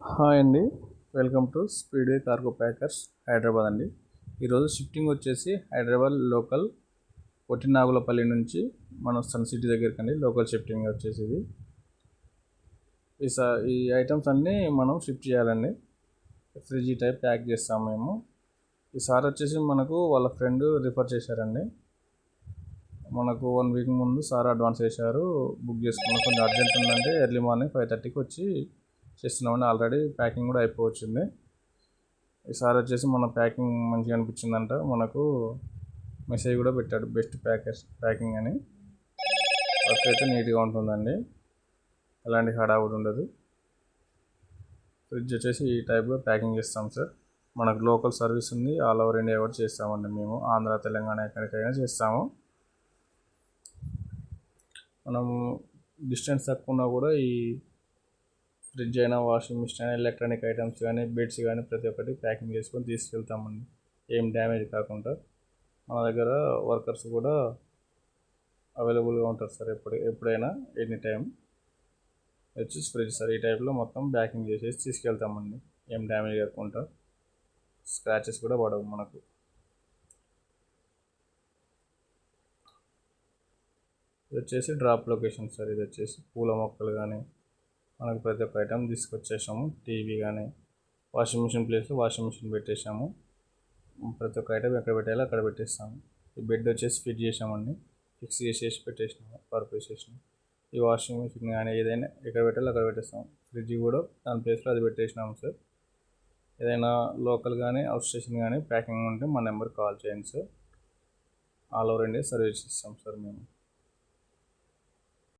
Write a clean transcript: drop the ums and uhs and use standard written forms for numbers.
Hi అండి, welcome to speedway cargo packers Hyderabad అండి. ఈరోజు షిఫ్టింగ్ వచ్చేసి హైదరాబాద్ లోకల్ పొట్టినాగులపల్లి నుంచి మన సన్ సిటీ దగ్గరికి అండి. లోకల్ షిఫ్టింగ్ వచ్చేసి ఇది ఈ ఐటమ్స్ అన్నీ మనం షిఫ్ట్ చేయాలండి. ఫ్రిడ్జ్ టైప్ ప్యాక్ చేస్తాము మేము. ఈసారి వచ్చేసి మనకు వాళ్ళ ఫ్రెండ్ రిఫర్ చేశారండి. మనకు 1 వీక్ ముందు సార్ అడ్వాన్స్ చేశారు, బుక్ చేసుకున్నాం. కొంచెం అర్జెంట్ ఉందంటే ఎర్లీ మార్నింగ్ 5:30కి వచ్చి చేస్తున్నామండి. ఆల్రెడీ ప్యాకింగ్ కూడా అయిపోవచ్చింది. ఈసారి వచ్చేసి మన ప్యాకింగ్ మంచిగా అనిపించిందంట. మనకు మెసేజ్ కూడా పెట్టాడు, బెస్ట్ ప్యాకింగ్ అని. వర్క్ అయితే నీట్గా ఉంటుందండి, ఎలాంటి హడావుడి ఉండదు. ఫ్రిడ్జ్ వచ్చేసి ఈ టైప్గా ప్యాకింగ్ చేస్తాం సార్. మనకు లోకల్ సర్వీస్ ఉంది, ఆల్ ఓవర్ ఇండియా కూడా చేస్తామండి మేము. ఆంధ్ర, తెలంగాణ ఎక్కడికైనా చేస్తాము. మనము డిస్టెన్స్ తక్కువ ఉన్నా కూడా ఈ ఫ్రిడ్జ్ అయినా, వాషింగ్ మిషన్ అయినా, ఎలక్ట్రానిక్ ఐటమ్స్ కానీ, బెడ్స్ కానీ ప్రతి ఒక్కటి ప్యాకింగ్ చేసుకొని తీసుకెళ్తామండి, ఏం డ్యామేజ్ కాకుండా. మన దగ్గర వర్కర్స్ కూడా అవైలబుల్గా ఉంటారు సార్, ఎప్పుడైనా ఎనీ టైం. వచ్చి ఫ్రిడ్జ్ సార్ ఈ టైప్లో మొత్తం ప్యాకింగ్ చేసేసి తీసుకెళ్తామండి, ఏం డ్యామేజ్ కాకుండా. స్క్రాచెస్ కూడా పడవు మనకు. ఇది వచ్చేసి డ్రాప్ లొకేషన్ సార్. ఇది వచ్చేసి పూల మొక్కలు కానీ మనకు ప్రతి ఒక్క ఐటమ్ తీసుకొచ్చేసాము. టీవీ కానీ, వాషింగ్ మిషన్ ప్లేస్లో వాషింగ్ మిషన్ పెట్టేసాము. ప్రతి ఒక్క ఐటమ్ ఎక్కడ పెట్టాలో అక్కడ పెట్టేస్తాము. ఈ బెడ్ వచ్చేసి ఫిట్ చేసామండి, ఫిక్స్ చేసేసి పెట్టేసినాము, పరుపు వేసేసినాము. ఈ వాషింగ్ మిషన్ కానీ ఏదైనా ఎక్కడ పెట్టాలో అక్కడ పెట్టేస్తాము. ఫ్రిడ్జ్ కూడా దాని ప్లేస్లో అది పెట్టేసినాము సార్. ఏదైనా లోకల్ కానీ, అవుట్ స్టేషన్ కానీ ప్యాకింగ్ ఉంటే మా నెంబర్కి కాల్ చేయండి sir. All over India service ఇస్తాం సార్ మేము.